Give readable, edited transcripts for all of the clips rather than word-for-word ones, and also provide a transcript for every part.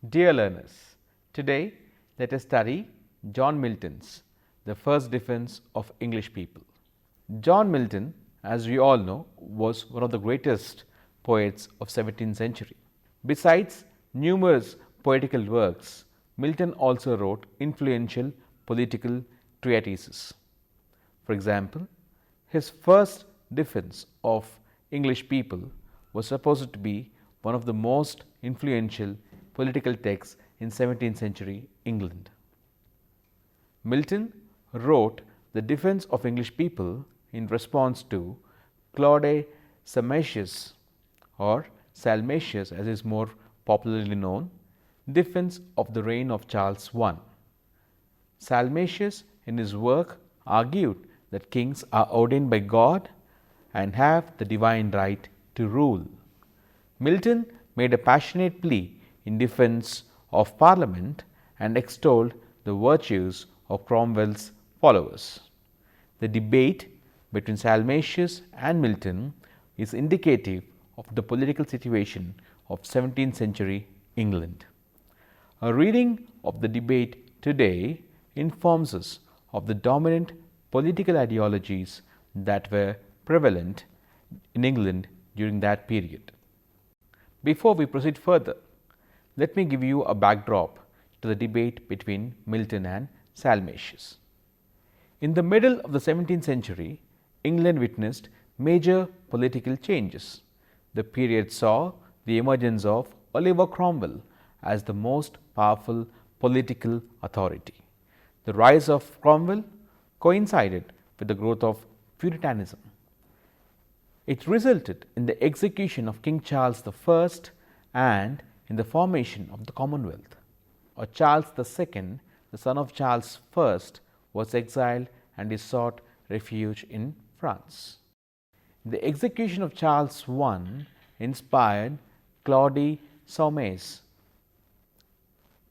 Dear learners, today let us study John Milton's The First Defense of English People. John Milton, as we all know, was one of the greatest poets of 17th century. Besides numerous poetical works, Milton also wrote influential political treatises. For example, his first defense of English people was supposed to be one of the most influential political texts in 17th century England. Milton wrote the defense of English people in response to Claude Salmasius, or Salmasius as is more popularly known, defense of the reign of Charles I. Salmasius in his work argued that kings are ordained by God and have the divine right to rule. Milton made a passionate plea in defense of Parliament and extolled the virtues of Cromwell's followers. The debate between Salmasius and Milton is indicative of the political situation of 17th century England. A reading of the debate today informs us of the dominant political ideologies that were prevalent in England during that period. Before we proceed further, let me give you a backdrop to the debate between Milton and Salmasius. In the middle of the 17th century, England witnessed major political changes. The period saw the emergence of Oliver Cromwell as the most powerful political authority. The rise of Cromwell coincided with the growth of Puritanism. It resulted in the execution of King Charles I and in the formation of the Commonwealth. Charles II, the son of Charles I, was exiled and he sought refuge in France. The execution of Charles I inspired Claude Salmasius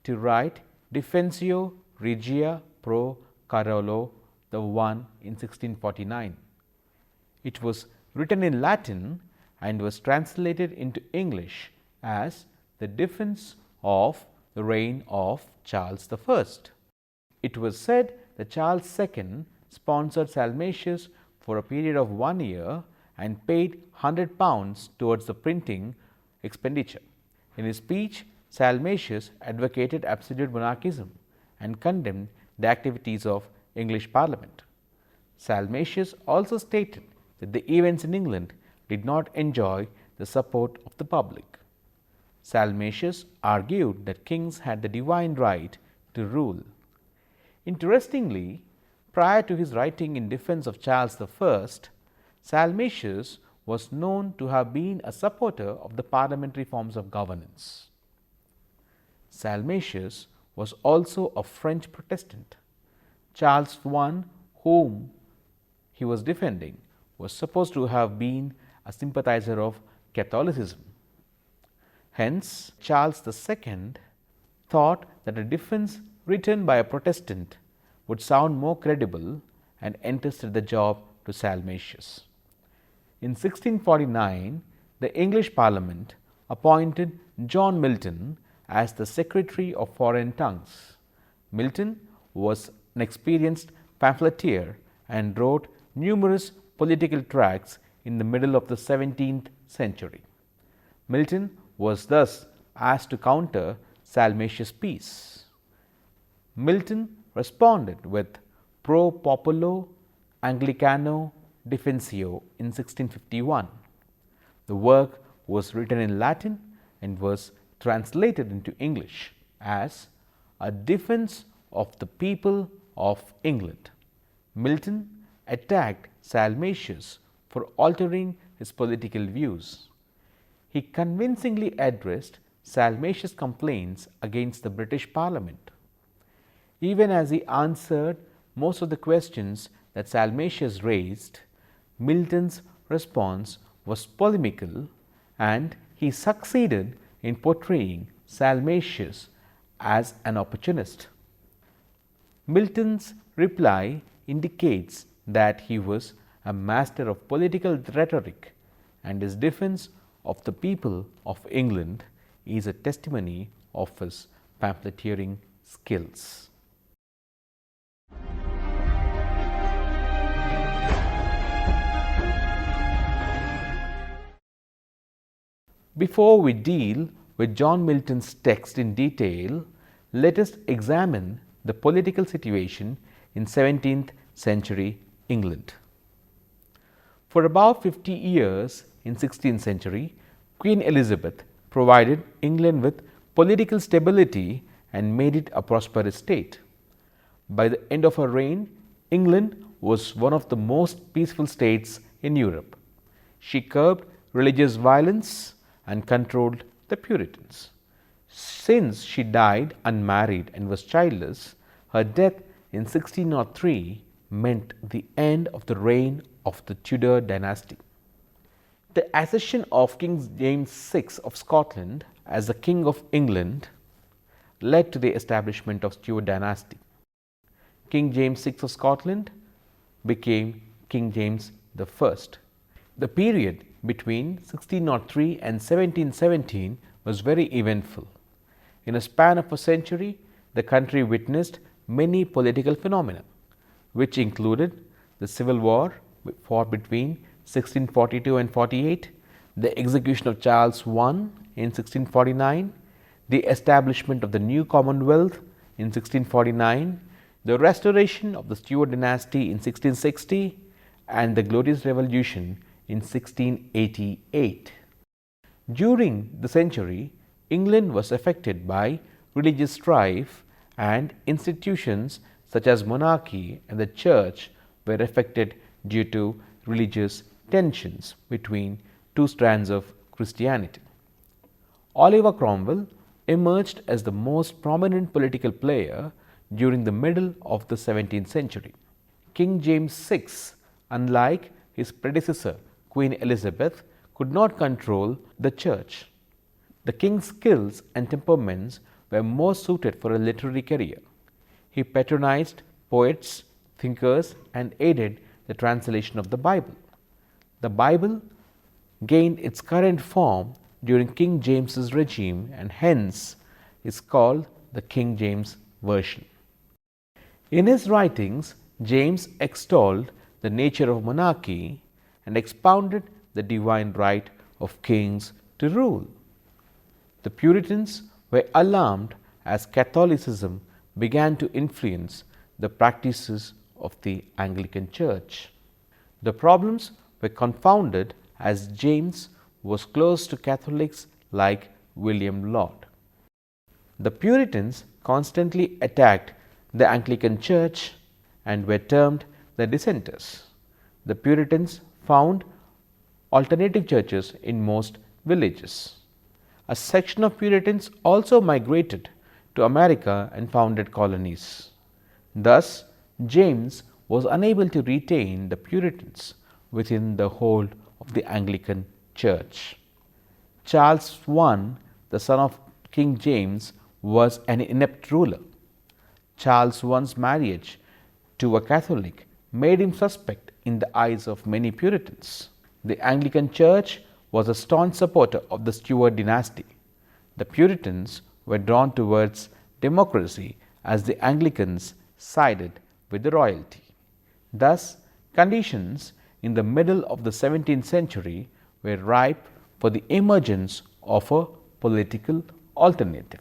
to write Defensio Regia pro Carolo I in 1649. It was written in Latin and was translated into English as the defense of the reign of Charles I. It was said that Charles II sponsored Salmasius for a period of 1 year and paid £100 towards the printing expenditure. In his speech, Salmasius advocated absolute monarchism and condemned the activities of English Parliament. Salmasius also stated that the events in England did not enjoy the support of the public. Salmasius argued that kings had the divine right to rule. Interestingly, prior to his writing in defense of Charles I, Salmasius was known to have been a supporter of the parliamentary forms of governance. Salmasius was also a French Protestant. Charles I, whom he was defending, was supposed to have been a sympathizer of Catholicism. Hence, Charles II thought that a defense written by a Protestant would sound more credible and entrusted the job to Salmasius. In 1649, the English Parliament appointed John Milton as the Secretary of Foreign Tongues. Milton was an experienced pamphleteer and wrote numerous political tracts in the middle of the 17th century. Milton was thus asked to counter Salmasius' piece. Milton responded with Pro Populo Anglicano Defensio in 1651. The work was written in Latin and was translated into English as A Defense of the People of England. Milton attacked Salmasius for altering his political views. He convincingly addressed Salmasius' complaints against the British Parliament. Even as he answered most of the questions that Salmasius raised, Milton's response was polemical and he succeeded in portraying Salmasius as an opportunist. Milton's reply indicates that he was a master of political rhetoric, and his defense of the people of England is a testimony of his pamphleteering skills. Before we deal with John Milton's text in detail, let us examine the political situation in 17th century England. For about 50 years in 16th century, Queen Elizabeth provided England with political stability and made it a prosperous state. By the end of her reign, England was one of the most peaceful states in Europe. She curbed religious violence and controlled the Puritans. Since she died unmarried and was childless, her death in 1603 meant the end of the reign of the Tudor dynasty. The accession of King James VI of Scotland as the King of England led to the establishment of Stuart dynasty. King James VI of Scotland became King James I. The period between 1603 and 1717 was very eventful. In a span of a century, the country witnessed many political phenomena, which included the Civil War fought between 1642 and 48, the execution of Charles I in 1649, the establishment of the new Commonwealth in 1649, the restoration of the Stuart dynasty in 1660, and the Glorious Revolution in 1688. During the century, England was affected by religious strife, and institutions such as monarchy and the church were affected due to religious tensions between two strands of Christianity. Oliver Cromwell emerged as the most prominent political player during the middle of the 17th century. King James VI, unlike his predecessor Queen Elizabeth, could not control the church. The king's skills and temperaments were more suited for a literary career. He patronized poets, thinkers, and aided the translation of the Bible. The Bible gained its current form during King James's regime and hence is called the King James Version. In his writings, James extolled the nature of monarchy and expounded the divine right of kings to rule. The Puritans were alarmed as Catholicism began to influence the practices of the Anglican Church. The problems were confounded as James was close to Catholics like William Laud. The Puritans constantly attacked the Anglican Church and were termed the dissenters. The Puritans found alternative churches in most villages. A section of Puritans also migrated to America and founded colonies. Thus, James was unable to retain the Puritans within the hold of the Anglican Church. Charles I, the son of King James, was an inept ruler. Charles I's marriage to a Catholic made him suspect in the eyes of many Puritans. The Anglican Church was a staunch supporter of the Stuart dynasty. The Puritans were drawn towards democracy as the Anglicans sided with the royalty. Thus, conditions in the middle of the 17th century were ripe for the emergence of a political alternative.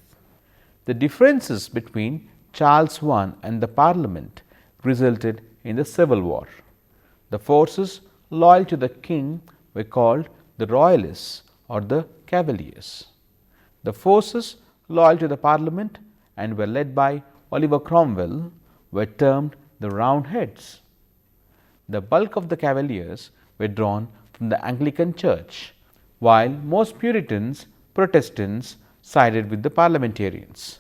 The differences between Charles I and the Parliament resulted in the Civil War. The forces loyal to the king were called the Royalists or the Cavaliers. The forces loyal to the Parliament and were led by Oliver Cromwell were termed the Roundheads. The bulk of the Cavaliers were drawn from the Anglican Church, while most Puritans, Protestants sided with the Parliamentarians.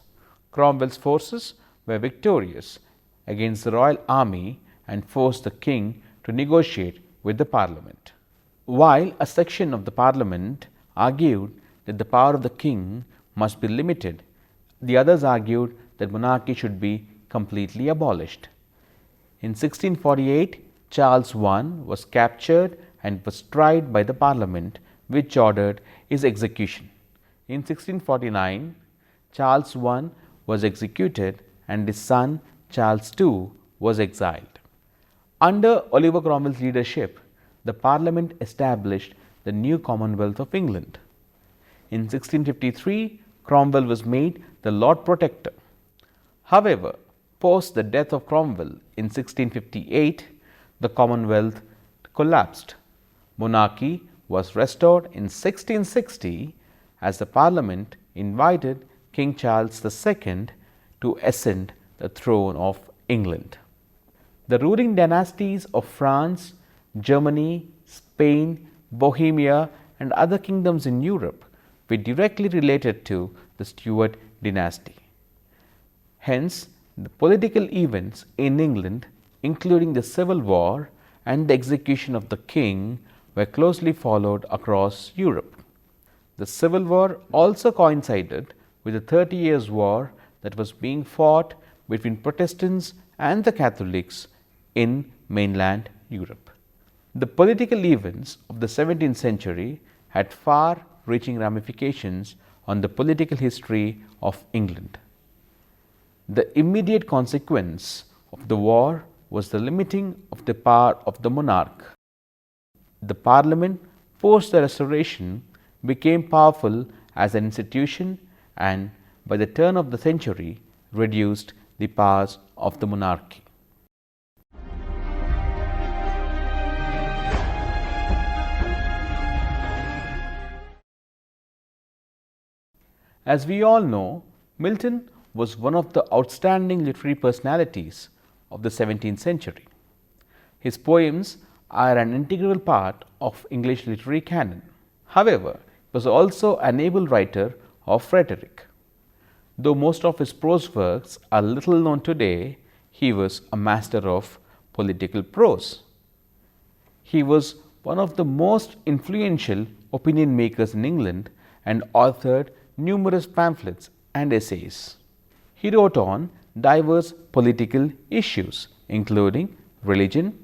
Cromwell's forces were victorious against the royal army and forced the king to negotiate with the Parliament. While a section of the Parliament argued that the power of the king must be limited, the others argued that monarchy should be completely abolished. In 1648, Charles I was captured and was tried by the Parliament, which ordered his execution. In 1649, Charles I was executed and his son Charles II was exiled. Under Oliver Cromwell's leadership, the Parliament established the new Commonwealth of England. In 1653, Cromwell was made the Lord Protector. However, post the death of Cromwell in 1658, the Commonwealth collapsed. Monarchy was restored in 1660 as the Parliament invited King Charles II to ascend the throne of England. The ruling dynasties of France, Germany, Spain, Bohemia, and other kingdoms in Europe were directly related to the Stuart dynasty. Hence, the political events in England, including the Civil War and the execution of the king, were closely followed across Europe. The Civil War also coincided with the 30 Years' War that was being fought between Protestants and the Catholics in mainland Europe. The political events of the 17th century had far-reaching ramifications on the political history of England. The immediate consequence of the war was the limiting of the power of the monarch. The Parliament, post the Restoration, became powerful as an institution and, by the turn of the century, reduced the powers of the monarchy. As we all know, Milton was one of the outstanding literary personalities of the 17th century. His poems are an integral part of English literary canon. However, he was also an able writer of rhetoric. Though most of his prose works are little known today, he was a master of political prose. He was one of the most influential opinion makers in England and authored numerous pamphlets and essays. He wrote on diverse political issues, including religion,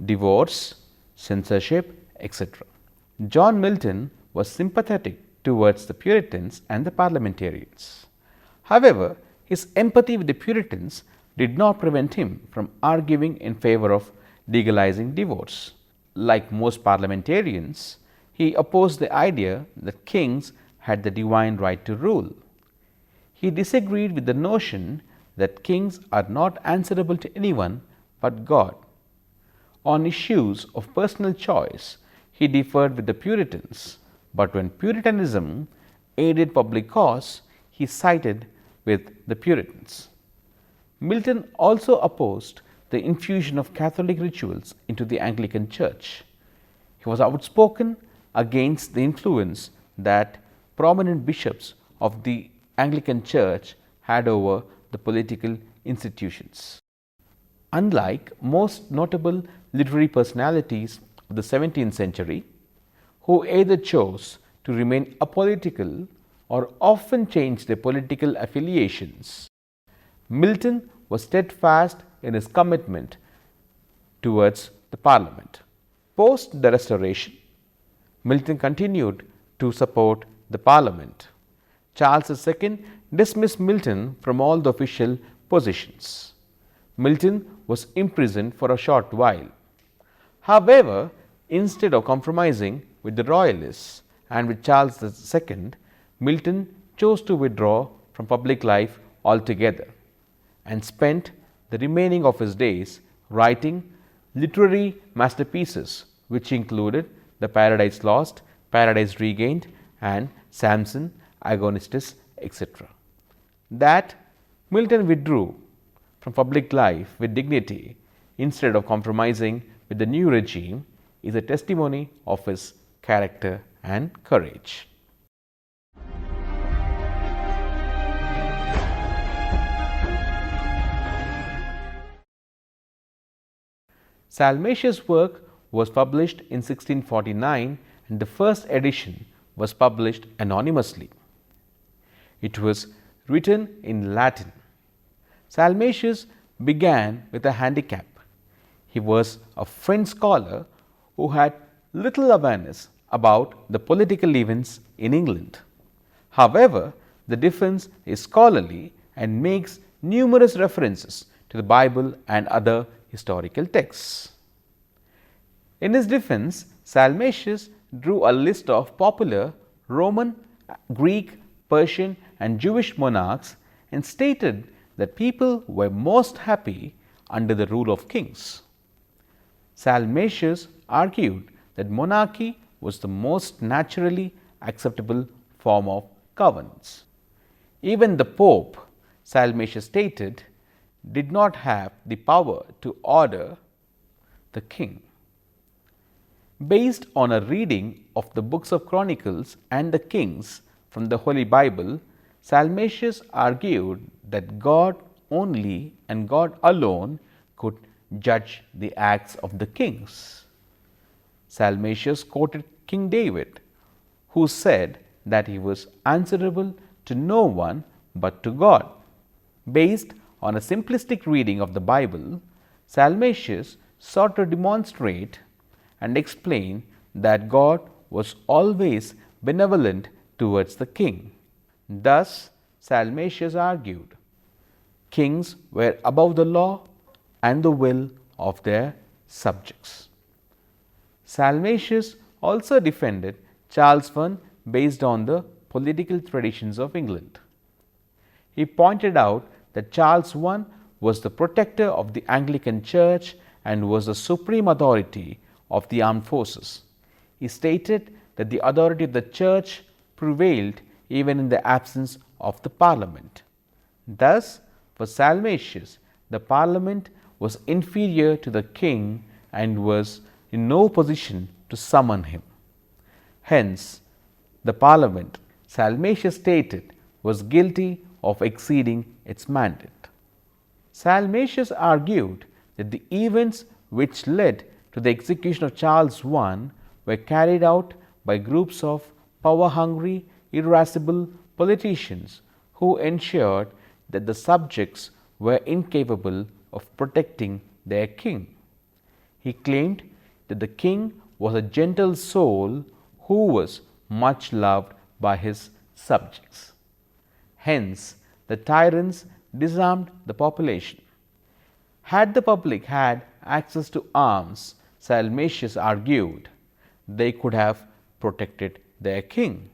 divorce, censorship, etc. John Milton was sympathetic towards the Puritans and the parliamentarians. However, his empathy with the Puritans did not prevent him from arguing in favor of legalizing divorce. Like most parliamentarians, he opposed the idea that kings had the divine right to rule. He disagreed with the notion that kings are not answerable to anyone but God. On issues of personal choice, he differed with the Puritans, but when Puritanism aided public cause, he sided with the Puritans. Milton also opposed the infusion of Catholic rituals into the Anglican Church. He was outspoken against the influence that prominent bishops of the Anglican Church had over the political institutions. Unlike most notable literary personalities of the 17th century, who either chose to remain apolitical or often changed their political affiliations, Milton was steadfast in his commitment towards the Parliament. Post the Restoration, Milton continued to support the Parliament. Charles II dismissed Milton from all the official positions. Milton was imprisoned for a short while. However, instead of compromising with the Royalists and with Charles II, Milton chose to withdraw from public life altogether and spent the remaining of his days writing literary masterpieces, which included The Paradise Lost, Paradise Regained, and Samson, Agonistes, etc. That Milton withdrew from public life with dignity instead of compromising with the new regime is a testimony of his character and courage. Salmasius' work was published in 1649 and the first edition was published anonymously. It was written in Latin. Salmasius began with a handicap. He was a French scholar who had little awareness about the political events in England. However, The defense is scholarly and makes numerous references to the Bible and other historical texts. In his defense, Salmasius drew a list of popular Roman, Greek, Persian, and Jewish monarchs and stated that people were most happy under the rule of kings. Salmasius argued that monarchy was the most naturally acceptable form of governance. Even the Pope, Salmasius stated, did not have the power to order the king. Based on a reading of the books of Chronicles and the Kings from the Holy Bible, Salmasius argued that God only and God alone could judge the acts of the kings. Salmasius quoted King David, who said that he was answerable to no one but to God. Based on a simplistic reading of the Bible, Salmasius sought to demonstrate and explain that God was always benevolent towards the king. Thus, Salmasius argued, kings were above the law and the will of their subjects. Salmasius also defended Charles I based on the political traditions of England. He pointed out that Charles I was the protector of the Anglican Church and was the supreme authority of the armed forces. He stated that the authority of the Church prevailed even in the absence of the Parliament. Thus, for Salmasius, the Parliament was inferior to the king and was in no position to summon him. Hence, the Parliament, Salmasius stated, was guilty of exceeding its mandate. Salmasius argued that the events which led to the execution of Charles I were carried out by groups of power-hungry, irascible politicians who ensured that the subjects were incapable of protecting their king. He claimed that the king was a gentle soul who was much loved by his subjects. Hence, the tyrants disarmed the population. Had the public had access to arms, Salmasius argued, they could have protected their king.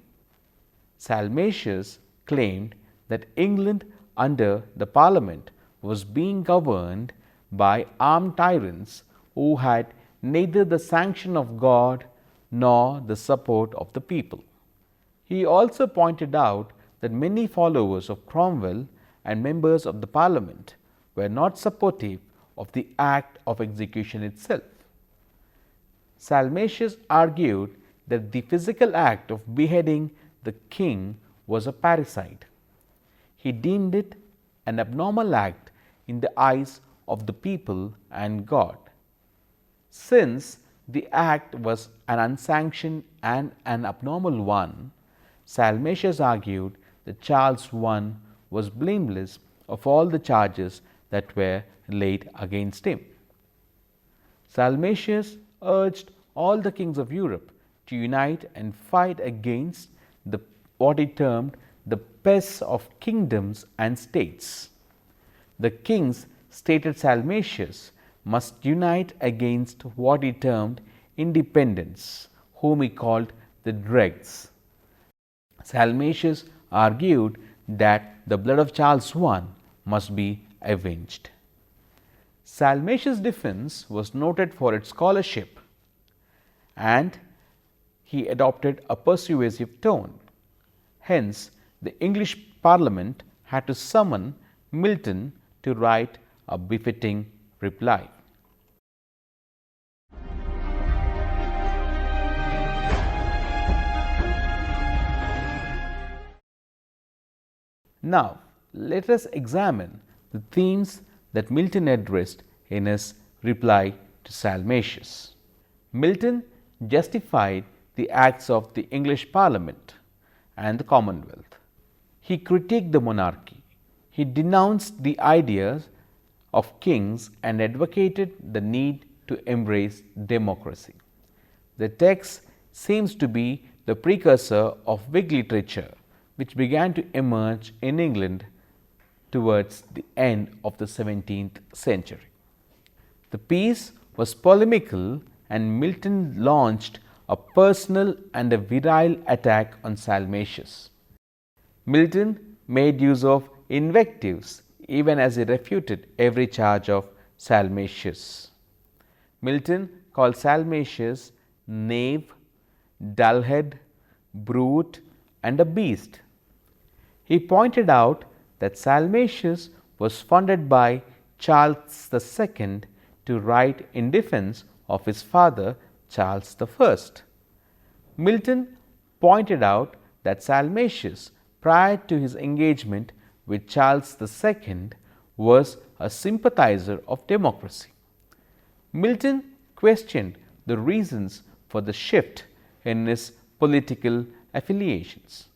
Salmasius claimed that England under the Parliament was being governed by armed tyrants who had neither the sanction of God nor the support of the people. He also pointed out that many followers of Cromwell and members of the Parliament were not supportive of the act of execution itself. Salmasius argued that the physical act of beheading the king was a parricide. He deemed it an abnormal act in the eyes of the people and God. Since the act was an unsanctioned and an abnormal one, Salmasius argued that Charles I was blameless of all the charges that were laid against him. Salmasius urged all the kings of Europe to unite and fight against what he termed the pests of kingdoms and states. The kings, stated Salmasius, must unite against what he termed independents, whom he called the dregs. Salmasius argued that the blood of Charles I must be avenged. Salmasius' defense was noted for its scholarship, and he adopted a persuasive tone. Hence, the English Parliament had to summon Milton to write a befitting reply. Now, let us examine the themes that Milton addressed in his reply to Salmasius. Milton justified the acts of the English Parliament and the Commonwealth. He critiqued the monarchy. He denounced the ideas of kings and advocated the need to embrace democracy. The text seems to be the precursor of Whig literature, which began to emerge in England towards the end of the 17th century. The piece was polemical, and Milton launched a personal and a virile attack on Salmasius. Milton made use of invectives even as he refuted every charge of Salmasius. Milton called Salmasius knave, dullhead, brute, and a beast. He pointed out that Salmasius was funded by Charles II to write in defense of his father Charles I. Milton pointed out that Salmasius, prior to his engagement with Charles II, was a sympathizer of democracy. Milton questioned the reasons for the shift in his political affiliations.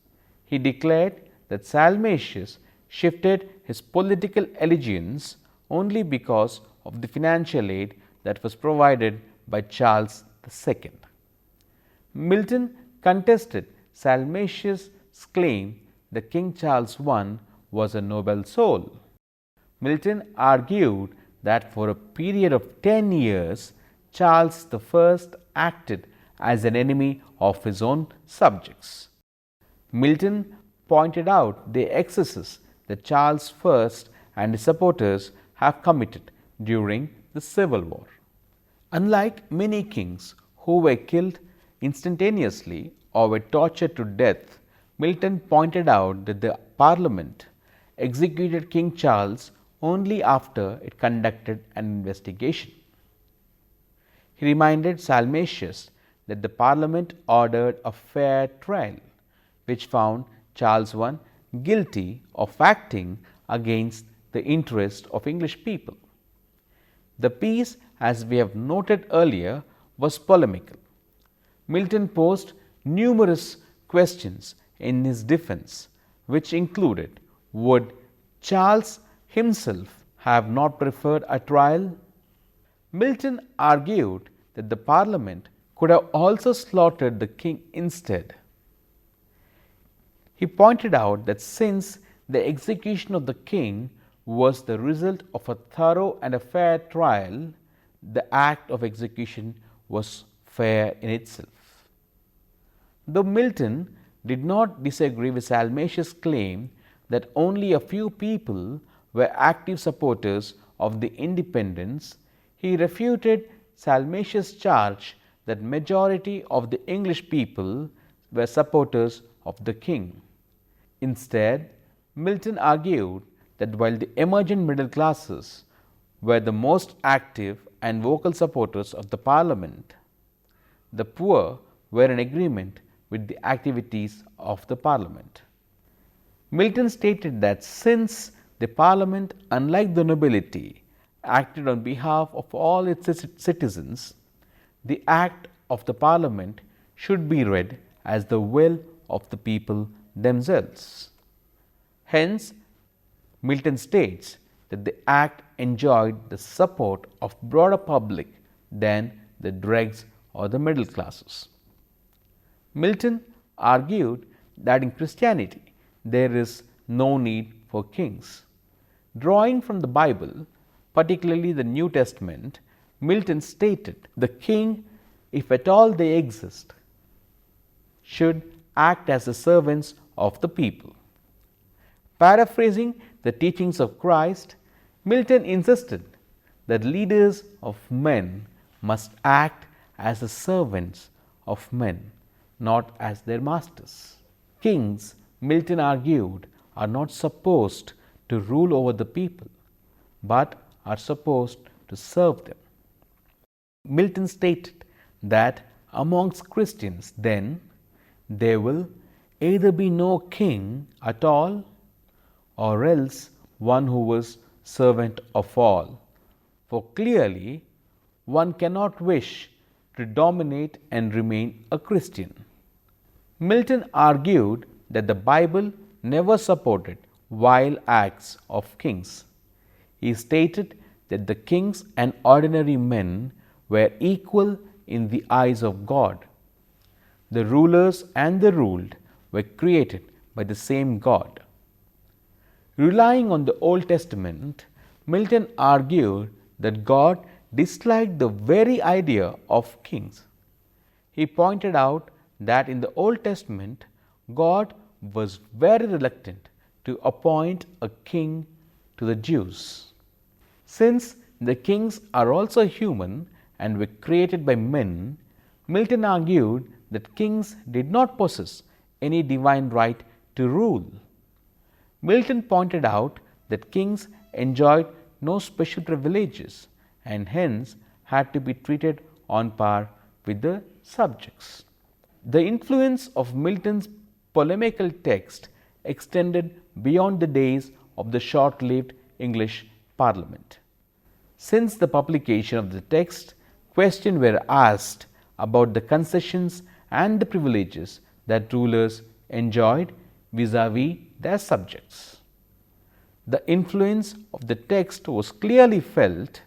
He declared that Salmasius shifted his political allegiance only because of the financial aid that was provided by Charles II. Milton contested Salmasius' claim that King Charles I was a noble soul. Milton argued that for a period of 10 years, Charles I acted as an enemy of his own subjects. Milton pointed out the excesses that Charles I and his supporters have committed during the Civil War. Unlike many kings who were killed instantaneously or were tortured to death, Milton pointed out that the Parliament executed King Charles only after it conducted an investigation. He reminded Salmasius that the Parliament ordered a fair trial, which found Charles I guilty of acting against the interest of English people. The piece, as we have noted earlier, was polemical. Milton posed numerous questions in his defense, which included: would Charles himself have not preferred a trial? Milton argued that the Parliament could have also slaughtered the king instead. He pointed out that since the execution of the king was the result of a thorough and a fair trial, the act of execution was fair in itself. Though Milton did not disagree with Salmasius' claim that only a few people were active supporters of the independence, he refuted Salmasius' charge that majority of the English people were supporters of the king. Instead, Milton argued that while the emergent middle classes were the most active and vocal supporters of the Parliament, the poor were in agreement with the activities of the Parliament. Milton stated that since the Parliament, unlike the nobility, acted on behalf of all its citizens, the act of the Parliament should be read as the will of the people themselves. Hence, Milton states that the act enjoyed the support of broader public than the dregs or the middle classes. Milton argued that in Christianity there is no need for kings. Drawing from the Bible, particularly the New Testament, Milton stated the king, if at all they exist, should act as the servants of the people. Paraphrasing the teachings of Christ, Milton insisted that leaders of men must act as the servants of men, not as their masters. Kings, Milton argued, are not supposed to rule over the people, but are supposed to serve them. Milton stated that amongst Christians, then, there will either be no king at all, or else one who was servant of all. For clearly, one cannot wish to dominate and remain a Christian. Milton argued that the Bible never supported vile acts of kings. He stated that the kings and ordinary men were equal in the eyes of God. The rulers and the ruled were created by the same God. Relying on the Old Testament, Milton argued that God disliked the very idea of kings. He pointed out that in the Old Testament, God was very reluctant to appoint a king to the Jews. Since the kings are also human and were created by men, Milton argued that kings did not possess any divine right to rule. Milton pointed out that kings enjoyed no special privileges and hence had to be treated on par with the subjects. The influence of Milton's polemical text extended beyond the days of the short lived English Parliament. Since the publication of the text, questions were asked about the concessions and the privileges that rulers enjoyed vis-a-vis their subjects. The influence of the text was clearly felt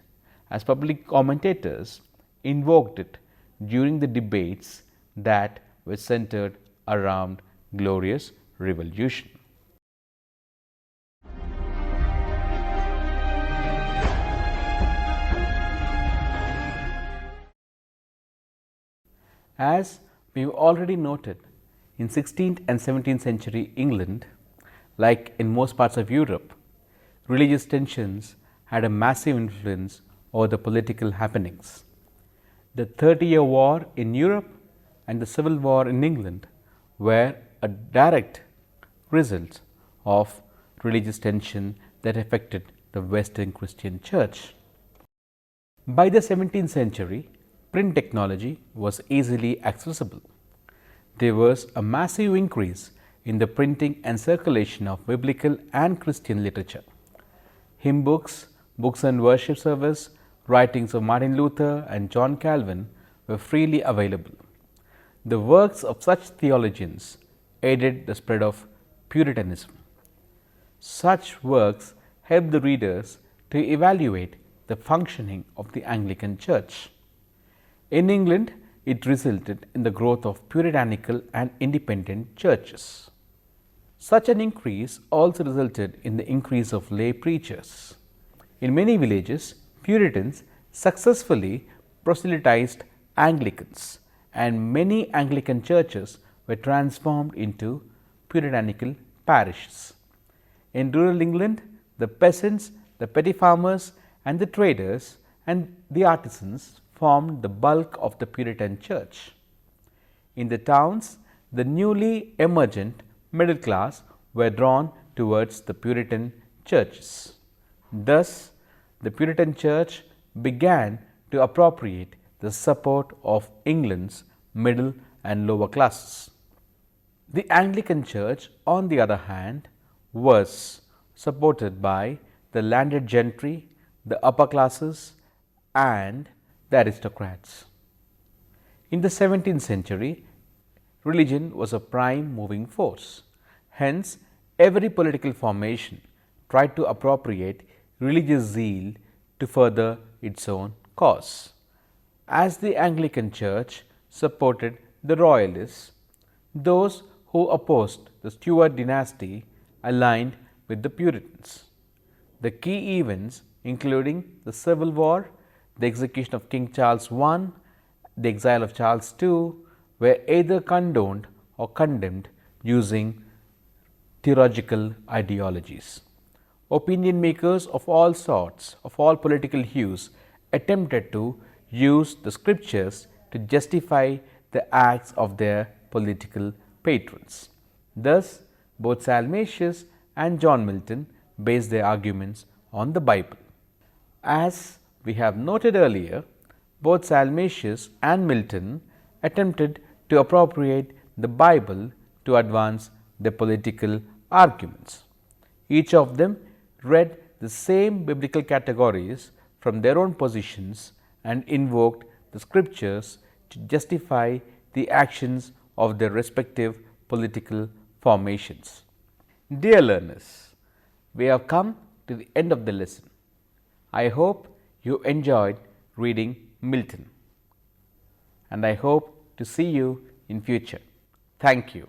as public commentators invoked it during the debates that were centered around Glorious Revolution. As we have already noted, in 16th and 17th century England, like in most parts of Europe, religious tensions had a massive influence over the political happenings. The 30-year War in Europe and the Civil War in England were a direct result of religious tension that affected the Western Christian Church. By the 17th century, print technology was easily accessible. There was a massive increase in the printing and circulation of biblical and Christian literature. Hymn books, books and worship service, writings of Martin Luther and John Calvin were freely available. The works of such theologians aided the spread of Puritanism. Such works helped the readers to evaluate the functioning of the Anglican Church. In England, it resulted in the growth of puritanical and independent churches. Such an increase also resulted in the increase of lay preachers. In many villages, Puritans successfully proselytized Anglicans, and many Anglican churches were transformed into puritanical parishes. In rural England, the peasants, the petty farmers, and the traders and the artisans formed the bulk of the Puritan church. In the towns, the newly emergent middle class were drawn towards the Puritan churches. Thus, the Puritan church began to appropriate the support of England's middle and lower classes. The Anglican church, on the other hand, was supported by the landed gentry, the upper classes, and the aristocrats. In the 17th century, religion was a prime moving force. Hence, every political formation tried to appropriate religious zeal to further its own cause. As the Anglican Church supported the Royalists, those who opposed the Stuart dynasty aligned with the Puritans. The key events, including the Civil War, the execution of King Charles I, the exile of Charles II, were either condoned or condemned using theological ideologies. Opinion makers of all sorts, of all political hues, attempted to use the scriptures to justify the acts of their political patrons. Thus, both Salmasius and John Milton based their arguments on the Bible. As we have noted earlier, both Salmasius and Milton attempted to appropriate the Bible to advance their political arguments. Each of them read the same biblical categories from their own positions and invoked the scriptures to justify the actions of their respective political formations. Dear learners, we have come to the end of the lesson. I hope you enjoyed reading Milton, and I hope to see you in future. Thank you.